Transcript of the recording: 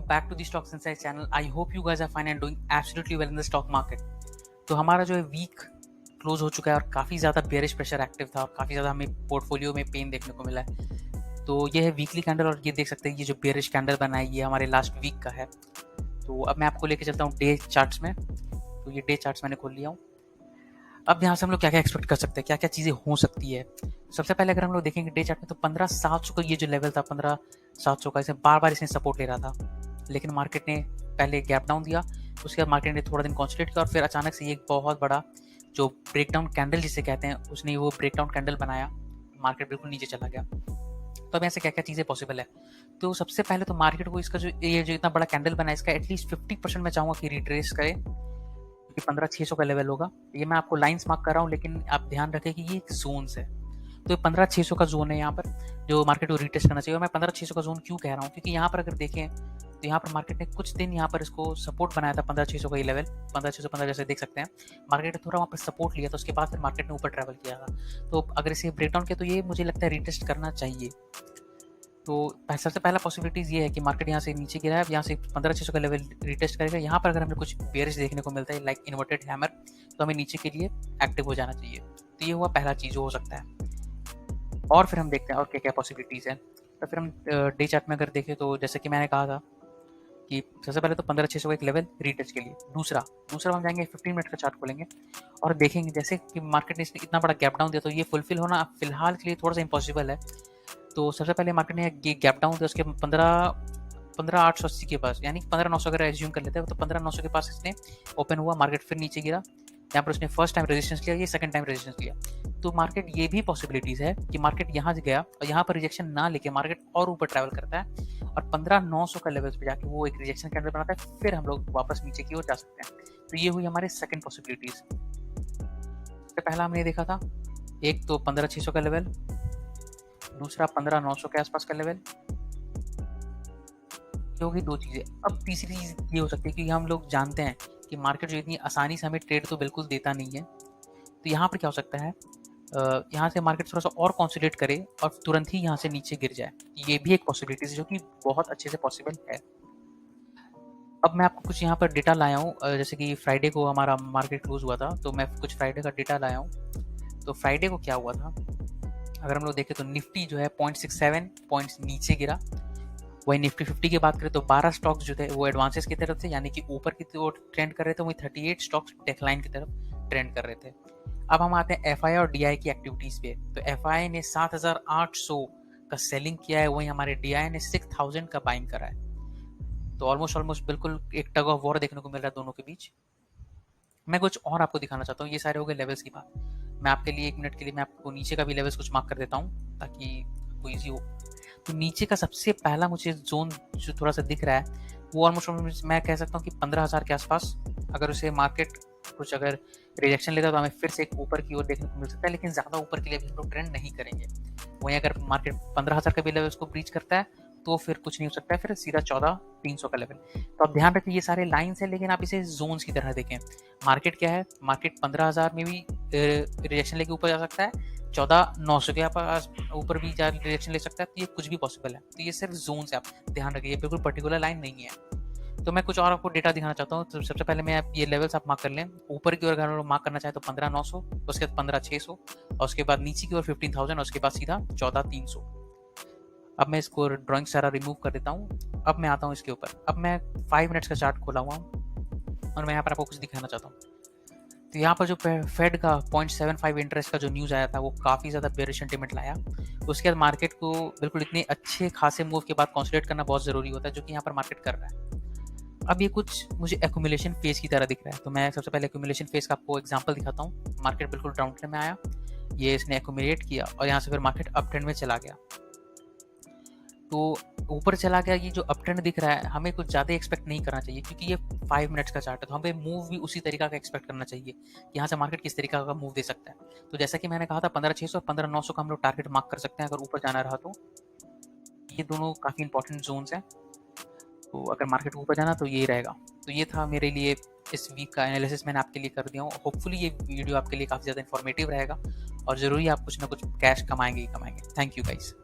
back to the Stocks Insight channel. I hope you guys are fine and doing absolutely well in the stock market. तो हमारा जो है week close हो चुका है और काफ़ी ज़्यादा बेयरिश प्रेशर एक्टिव था और काफ़ी ज़्यादा हमें पोर्टफोलियो में पेन देखने को मिला है। तो ये है वीकली कैंडल और ये देख सकते हैं ये जो बेयरिश कैंडल बना है ये हमारे लास्ट वीक का है। तो अब मैं आपको लेके चलता हूँ डे चार्ट्स में। तो ये डे चार्ट्स मैंने खोल लिया हूँ। अब यहाँ से हम लोग क्या क्या एक्सपेक्ट कर सकते हैं, क्या क्या चीज़ें हो सकती है। सबसे पहले अगर हम लोग देखेंगे डे चार्ट में तो 15,700 का ये जो लेवल था 15,700 का, इसे बार बार इसने सपोर्ट ले रहा था, लेकिन मार्केट ने पहले गैप डाउन दिया, उसके बाद मार्केट ने थोड़ा दिन कॉन्संट्रेट किया और फिर अचानक से ये एक बहुत बड़ा जो ब्रेकडाउन कैंडल जिसे कहते हैं उसने वो ब्रेकडाउन कैंडल बनाया, मार्केट बिल्कुल नीचे चला गया। तो अब ऐसे क्या क्या चीज़ें पॉसिबल है। तो सबसे पहले तो मार्केट को इसका जो ये जो इतना बड़ा कैंडल बना है इसका एटलीस्ट 50% मैं चाहूँगा कि रिट्रेस करे, कि 15,600 का लेवल होगा। ये मैं आपको लाइंस मार्क कर रहा हूँ, लेकिन आप ध्यान रखें कि ये एक जोन्स है। तो 15,600 का जोन है यहाँ पर जो मार्केट को रिटेस्ट करना चाहिए। और मैं 15,600 का जोन क्यों कह रहा हूँ, क्योंकि यहाँ पर अगर देखें तो यहाँ पर मार्केट ने कुछ दिन यहाँ पर इसको सपोर्ट बनाया था 15,600 का ये लेवल 15,615 जैसे देख सकते हैं। मार्केट ने थोड़ा वहाँ पर सपोर्ट लिया था, उसके बाद फिर मार्केट ने ऊपर ट्रैवल किया था। तो अगर इसे ब्रेकडाउन किया तो ये मुझे लगता है रिटेस्ट करना चाहिए। तो सबसे पहला पॉसिबिलिटीज़ ये है कि मार्केट यहाँ से नीचे गिरा है, अब यहाँ से 15,600 का लेवल रिटेस्ट करेगा। यहाँ पर अगर हमें कुछ बेयरिश देखने को मिलता है लाइक इन्वर्टेड हैमर, तो हमें नीचे के लिए एक्टिव हो जाना चाहिए। तो ये हुआ पहला चीज़ हो सकता है। और फिर हम देखते हैं और क्या क्या पॉसिबिलिटीज़ हैं। तो फिर हम डे चार्ट में अगर देखें तो जैसे कि मैंने कहा था कि सबसे पहले तो 15,600 का एक लेवल रीटच के लिए, दूसरा हम जाएंगे 15 मिनट का चार्ट खोलेंगे और देखेंगे जैसे कि मार्केट ने इतना बड़ा गैप डाउन दिया तो ये फुलफिल होना फिलहाल के लिए थोड़ा सा इम्पॉसिबल है। तो सबसे पहले मार्केट ने ये गैप डाउन दिया, उसके 15,880 के पास, यानी 15,900 अगर एज्यूम कर लेते हैं तो 15,900 के पास इसने ओपन हुआ, मार्केट फिर नीचे गिरा, यहाँ पर उसने फर्स्ट टाइम रेजिस्टेंस लिया, ये सेकंड टाइम रेजिस्टेंस लिया। तो मार्केट ये भी पॉसिबिलिटीज़ है कि मार्केट यहाँ से गया और यहाँ पर रिजेक्शन ना लेके मार्केट और ऊपर ट्रैवल करता है और 15,900 का लेवल्स पे जाके वो एक रिजेक्शन कैंडल बनाता है, फिर हम लोग वापस नीचे की ओर जा सकते हैं। तो ये हुई हमारे सेकंड पॉसिबिलिटीज़। सबसे पहला हमने देखा था एक तो 15,600 का लेवल, दूसरा 15,900 के आसपास का लेवल, ये होगी दो चीज़ें। अब तीसरी चीज़ ये हो सकती है कि हम लोग जानते हैं कि मार्केट जो इतनी आसानी से हमें ट्रेड तो बिल्कुल देता नहीं है। तो यहाँ पर क्या हो सकता है, यहाँ से मार्केट थोड़ा सा और कॉन्सोलिडेट करे और तुरंत ही यहाँ से नीचे गिर जाए, ये भी एक पॉसिबिलिटी है जो कि बहुत अच्छे से पॉसिबल है। अब मैं आपको कुछ यहाँ पर डेटा लाया हूँ, जैसे कि फ्राइडे को हमारा मार्केट क्लोज हुआ था तो मैं कुछ फ्राइडे का डेटा लाया हूँ। तो फ्राइडे को क्या हुआ था, अगर हम लोग देखें तो निफ्टी जो है 0.67 पॉइंट्स नीचे गिरा। वही निफ्टी 50 की बात करें तो 12 स्टॉक्स जो थे वो एडवांसेस की तरफ थे, यानी कि ऊपर की तरफ ट्रेंड कर रहे थे, वही 38 स्टॉक्स डेक्लाइन की तरफ ट्रेंड कर रहे थे। अब हम आते हैं एफआई और डीआई की एक्टिविटीज़ पे। तो एफआई ने 7,800 का सेलिंग किया है, वहीं हमारे डीआई ने 6,000 का बाइंग करा है। तो ऑलमोस्ट बिल्कुल एक टग ऑफ वॉर देखने को मिल रहा है दोनों के बीच। मैं कुछ और आपको दिखाना चाहता हूँ, ये सारे हो गए लेवल्स की बात। मैं आपके लिए 1 मिनट के लिए मैं आपको नीचे का भी लेवल्स कुछ मार्क कर देता हूँ ताकि आपको ईजी हो। तो नीचे का सबसे पहला मुझे जोन जो थोड़ा सा दिख रहा है वो ऑलमोस्ट मैं कह सकता हूँ कि 15,000 के आसपास, अगर उसे मार्केट कुछ अगर रिजेक्शन लेता तो हमें फिर से एक ऊपर की ओर देखने को मिल सकता है, लेकिन ज़्यादा ऊपर के लिए भी हम लोग ट्रेंड नहीं करेंगे। वहीं अगर मार्केट 15,000 का भी लेवल उसको ब्रीच करता है तो फिर कुछ नहीं हो सकता है, फिर सीधा 14,300 का लेवल। तो आप ध्यान रखिए ये सारे लाइन्स हैं, लेकिन आप इसे जोन्स की तरह देखें। मार्केट क्या है, मार्केट 15,000 में भी रिजेक्शन लेके ऊपर जा सकता है, 14,900 के पास ऊपर भी रिजेक्शन ले सकता है, तो ये कुछ भी पॉसिबल है। तो ये सिर्फ जोन्स है, आप ध्यान रखिए, बिल्कुल पर्टिकुलर लाइन नहीं है। तो मैं कुछ और आपको डेटा दिखाना चाहता हूँ। तो सबसे पहले मैं ये लेवल्स आप मार्क कर लें। ऊपर की ओर अगर हम मार्क करना चाहें तो 15,900, उसके बाद 15,600 और उसके बाद नीचे की ओर 15,000 और उसके बाद सीधा 14,300। अब मैं इसको ड्राइंग सारा रिमूव कर देता हूँ। अब मैं आता हूँ इसके ऊपर। अब मैं 5 मिनट्स का चार्ट खोला हुआ हूँ और मैं यहाँ पर आपको कुछ दिखाना चाहता हूँ। तो यहाँ पर जो फेड का 0.75 इंटरेस्ट का जो न्यूज़ आया था वो काफ़ी ज़्यादा बेयरिश सेंटीमेंट लाया। उसके बाद मार्केट को बिल्कुल इतने अच्छे खासे मूव के बाद कॉन्सोलिडेट करना बहुत ज़रूरी होता है, जो कि यहाँ पर मार्केट कर रहा है। अब ये कुछ मुझे एक्यूमुलेशन फेज की तरह दिख रहा है। तो मैं सबसे पहले एक्यूमुलेशन फेज का आपको एग्जांपल दिखाता हूँ। मार्केट बिल्कुल डाउन ट्रेंड में आया, ये इसने एक्यूमुलेट किया और यहाँ से फिर मार्केट अप ट्रेंड में चला गया। तो ऊपर चला गया, ये जो अप ट्रेंड दिख रहा है हमें कुछ ज़्यादा एक्सपेक्ट नहीं करना चाहिए, क्योंकि ये 5 मिनट्स का चार्ट है। तो हमें मूव भी उसी तरीका का एक्सपेक्ट करना चाहिए कि यहाँ से मार्केट किस तरीका का मूव दे सकता है। तो जैसा कि मैंने कहा था 15,600 और 15,900 का हम लोग टारगेट मार्क कर सकते हैं अगर ऊपर जाना रहा तो। ये दोनों काफ़ी इंपॉर्टेंट जोन्स हैं। तो अगर मार्केट ऊपर जाना तो ये रहेगा। तो ये था मेरे लिए इस वीक का एनालिसिस मैंने आपके लिए कर दिया हूँ। होपफुली ये वीडियो आपके लिए काफ़ी ज़्यादा इन्फॉर्मेटिव रहेगा और ज़रूरी आप कुछ ना कुछ कैश कमाएंगे ही कमाएंगे। Thank you guys.